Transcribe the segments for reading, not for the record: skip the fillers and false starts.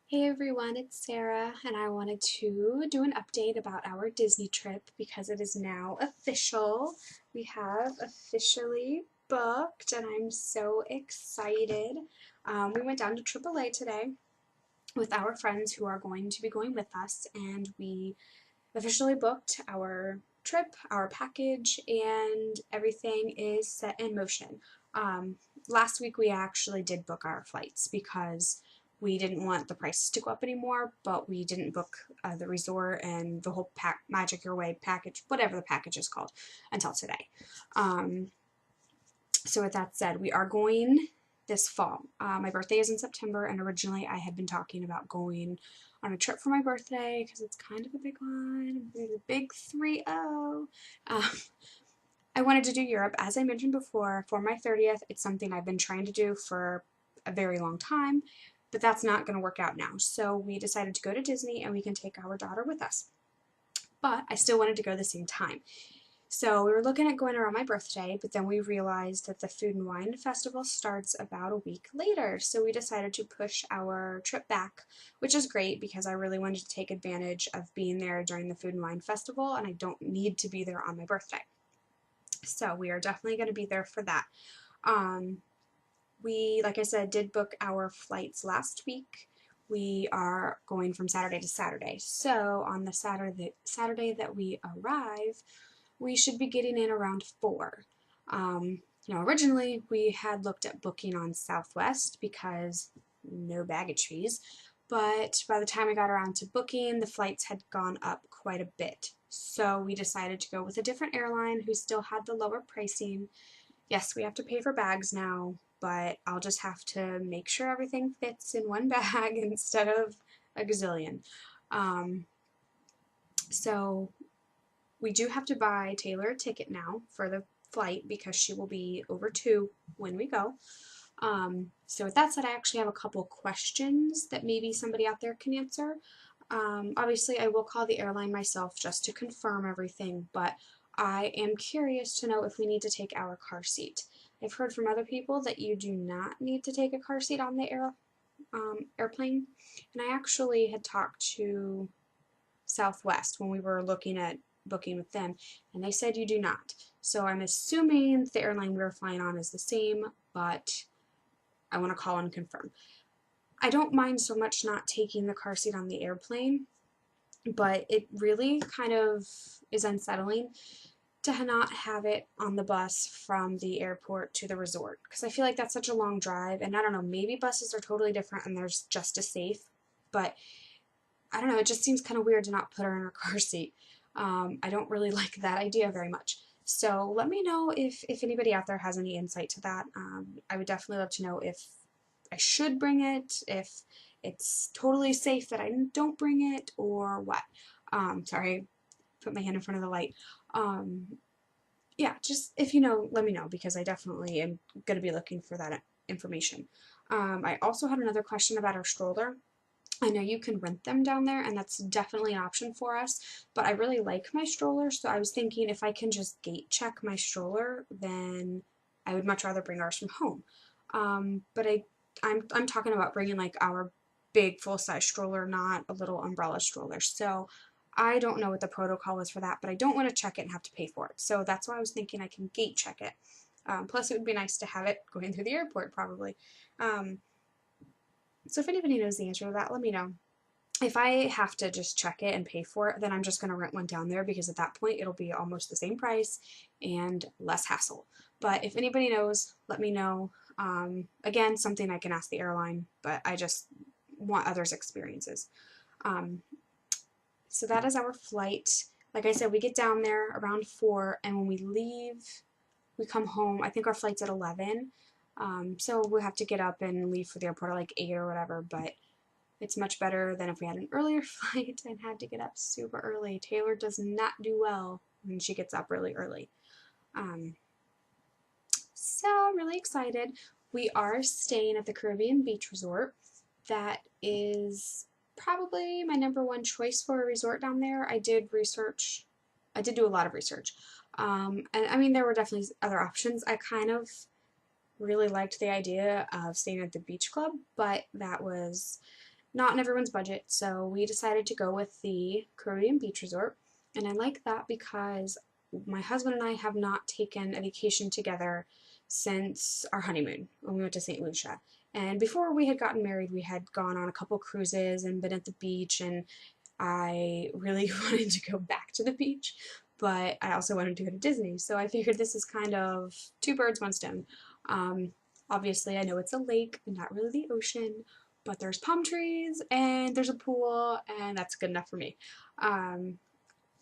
Hey everyone, it's Sarah, and I wanted to do an update about our Disney trip because it is now official. We have officially booked, and I'm so excited. We went down to AAA today with our friends who are going to be going with us, and we officially booked our trip, our package, and everything is set in motion. Um, Last week we actually did book our flights because we didn't want the prices to go up anymore, but we didn't book the resort and the whole Magic Your Way package, whatever the package is called, until today. Um, so with that said, we are going this fall. My birthday is in September, and originally I had been talking about going on a trip for my birthday because it's kind of a big one, a big 3-0. I wanted to do Europe, as I mentioned before, for my 30th. It's something I've been trying to do for a very long time, but that's not going to work out now. So we decided to go to Disney, and we can take our daughter with us. But I still wanted to go at the same time. So we were looking at going around my birthday, but then we realized that the Food and Wine Festival starts about a week later. So we decided to push our trip back, which is great because I really wanted to take advantage of being there during the Food and Wine Festival, and I don't need to be there on my birthday. So we are definitely going to be there for that. Um, we, like I said, did book our flights last week. We are going from Saturday to Saturday. So on the Saturday that we arrive, we should be getting in around 4. Originally we had looked at booking on Southwest because no baggage fees, but by the time we got around to booking, the flights had gone up quite a bit. So we decided to go with a different airline who still had the lower pricing. Yes, we have to pay for bags now, but I'll just have to make sure everything fits in one bag instead of a gazillion. Um, so we do have to buy Taylor a ticket now for the flight because she will be over 2 when we go. So with that said, I actually have a couple questions that maybe somebody out there can answer. Obviously, I will call the airline myself just to confirm everything, but I am curious to know if we need to take our car seat. I've heard from other people that you do not need to take a car seat on the airplane, and I actually had talked to Southwest when we were looking at booking with them, and they said you do not. So I'm assuming the airline we were flying on is the same, but I want to call and confirm. I don't mind so much not taking the car seat on the airplane, but it really kind of is unsettling to not have it on the bus from the airport to the resort because I feel like that's such a long drive, and I don't know, maybe buses are totally different and there's just as safe, but I don't know, it just seems kind of weird to not put her in her car seat. I don't really like that idea very much. So let me know if anybody out there has any insight to that. I would definitely love to know if I should bring it, if it's totally safe that I don't bring it, or what. Sorry, put my hand in front of the light. Um, yeah, just if you know, let me know because I definitely am going to be looking for that information. I also had another question about our stroller. I know you can rent them down there, and that's definitely an option for us, but I really like my stroller, so I was thinking if I can just gate check my stroller, then I would much rather bring ours from home. But I'm talking about bringing like our big full size stroller, not a little umbrella stroller. So I don't know what the protocol is for that, but I don't want to check it and have to pay for it. So that's why I was thinking I can gate check it. Plus, it would be nice to have it going through the airport, probably. Um, so if anybody knows the answer to that, let me know. If I have to just check it and pay for it, then I'm just going to rent one down there because at that point it'll be almost the same price and less hassle. But if anybody knows, let me know. Again, something I can ask the airline, but I just want others' experiences. Um, so that is our flight. Like I said, we get down there around 4, and when we leave, we come home. I think our flight's at 11. So we'll have to get up and leave for the airport at like 8 or whatever, but it's much better than if we had an earlier flight and had to get up super early. Taylor does not do well when she gets up really early. Um, so I'm really excited. We are staying at the Caribbean Beach Resort. That is probably my number one choice for a resort down there. I did research, I did do a lot of research. And I mean, there were definitely other options. I kind of really liked the idea of staying at the beach club, but that was not in everyone's budget, so we decided to go with the Caribbean Beach Resort. And I like that because my husband and I have not taken a vacation together since our honeymoon when we went to St. Lucia. And before we had gotten married, we had gone on a couple cruises and been at the beach, and I really wanted to go back to the beach, but I also wanted to go to Disney. So I figured this is kind of two birds, one stone. Um, Obviously, I know it's a lake and not really the ocean, but there's palm trees and there's a pool, and that's good enough for me. Um,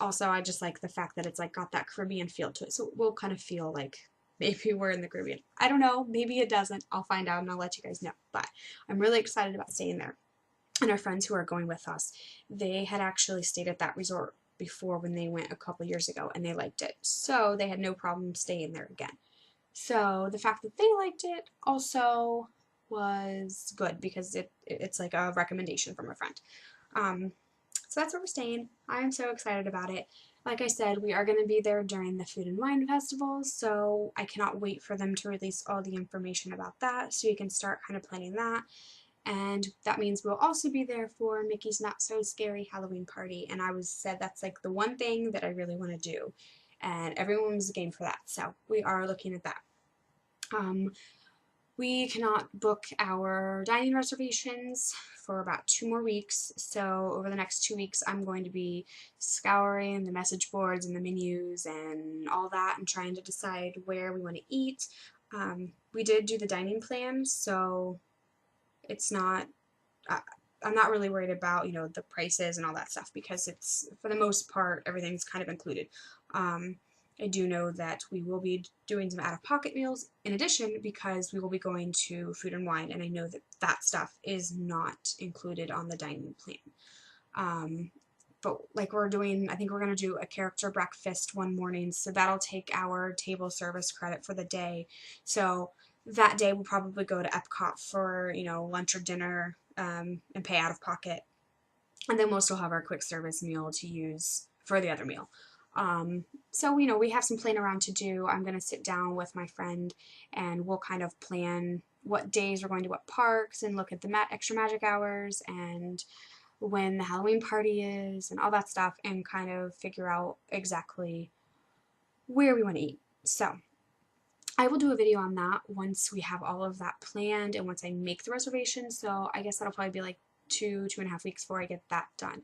Also, I just like the fact that it's like got that Caribbean feel to it, so we'll kind of feel like maybe we're in the Caribbean. I don't know, maybe it doesn't. I'll find out and I'll let you guys know. But I'm really excited about staying there. And our friends who are going with us, they had actually stayed at that resort before when they went a couple years ago, and they liked it. So they had no problem staying there again. So the fact that they liked it also was good because it's like a recommendation from a friend. Um, so that's where we're staying. I'm so excited about it. Like I said, we are going to be there during the Food and Wine Festival, so I cannot wait for them to release all the information about that so you can start kind of planning that. And that means we'll also be there for Mickey's Not So Scary Halloween Party, and I was said that's like the one thing that I really want to do, and everyone was game for that, so we are looking at that. Um, we cannot book our dining reservations for about 2 more weeks, so over the next 2 weeks I'm going to be scouring the message boards and the menus and all that and trying to decide where we want to eat. We did do the dining plan, so it's not, I'm not really worried about, the prices and all that stuff because it's, for the most part, everything's kind of included. I do know that we will be doing some out-of-pocket meals in addition because we will be going to Food and Wine, and I know that that stuff is not included on the dining plan. But like I think we're going to do a character breakfast one morning, so that'll take our table service credit for the day. So that day we'll probably go to Epcot for, lunch or dinner, and pay out of pocket. And then we'll still have our quick service meal to use for the other meal. So, we have some playing around to do. I'm going to sit down with my friend and we'll kind of plan what days we're going to what parks and look at the extra magic hours and when the Halloween party is and all that stuff and kind of figure out exactly where we want to eat. So I will do a video on that once we have all of that planned and once I make the reservation. So I guess that'll probably be like 2.5 weeks before I get that done.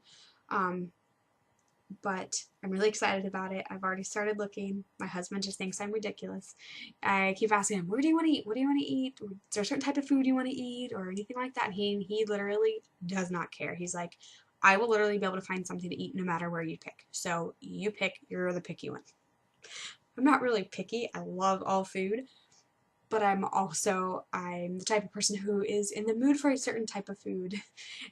But I'm really excited about it. I've already started looking. My husband just thinks I'm ridiculous. I keep asking him, where do you want to eat? What do you want to eat? Is there a certain type of food you want to eat or anything like that? And he literally does not care. He's like, I will literally be able to find something to eat no matter where you pick. So you pick, you're the picky one. I'm not really picky. I love all food, but I'm the type of person who is in the mood for a certain type of food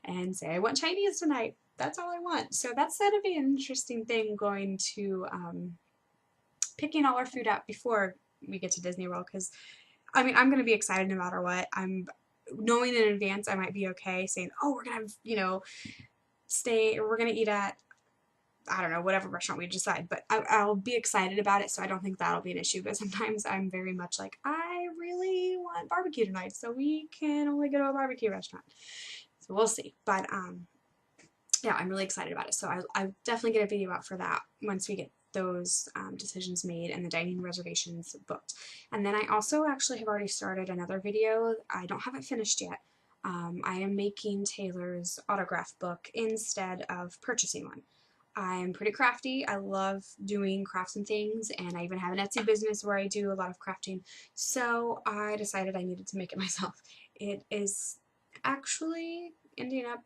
and say, I want Chinese tonight. That's all I want. So that's going to be an interesting thing going to picking all our food out before we get to Disney World because, I'm going to be excited no matter what. I'm knowing in advance I might be okay saying, oh, we're going to we're going to eat at, I don't know, whatever restaurant we decide, but I'll be excited about it, so I don't think that'll be an issue, but sometimes I'm very much like, I really want barbecue tonight, so we can only go to a barbecue restaurant. So we'll see, but yeah, I'm really excited about it, so I'll definitely get a video out for that once we get those decisions made and the dining reservations booked. And then I also actually have already started another video. I don't have it finished yet. I am making Taylor's autograph book instead of purchasing one. I'm pretty crafty. I love doing crafts and things, and I even have an Etsy business where I do a lot of crafting. So I decided I needed to make it myself. It is actually ending up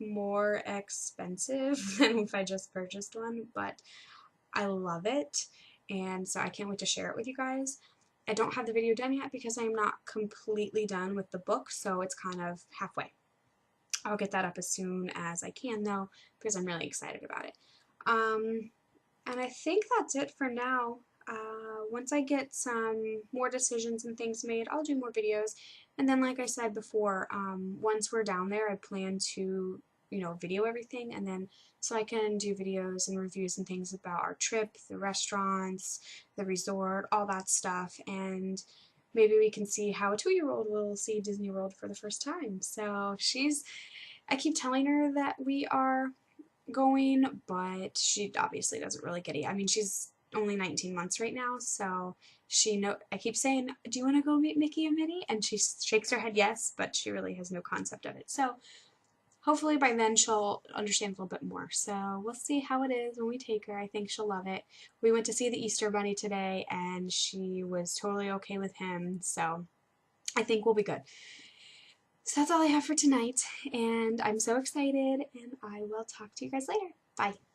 more expensive than if I just purchased one, but I love it, and so I can't wait to share it with you guys. I don't have the video done yet because I'm not completely done with the book, so it's kind of halfway. I'll get that up as soon as I can though, because I'm really excited about it. And I think that's it for now. Once I get some more decisions and things made, I'll do more videos. And then, like I said before, once we're down there, I plan to, video everything, and then so I can do videos and reviews and things about our trip, the restaurants, the resort, all that stuff, and maybe we can see how a 2-year-old will see Disney World for the first time. So she's I keep telling her that we are going, but she obviously doesn't really get it. I mean, she's only 19 months right now, so I keep saying, do you want to go meet Mickey and Minnie? And she shakes her head yes, but she really has no concept of it. So hopefully by then she'll understand a little bit more. So we'll see how it is when we take her. I think she'll love it. We went to see the Easter Bunny today, and she was totally okay with him, so I think we'll be good. So that's all I have for tonight, and I'm so excited, and I will talk to you guys later. Bye.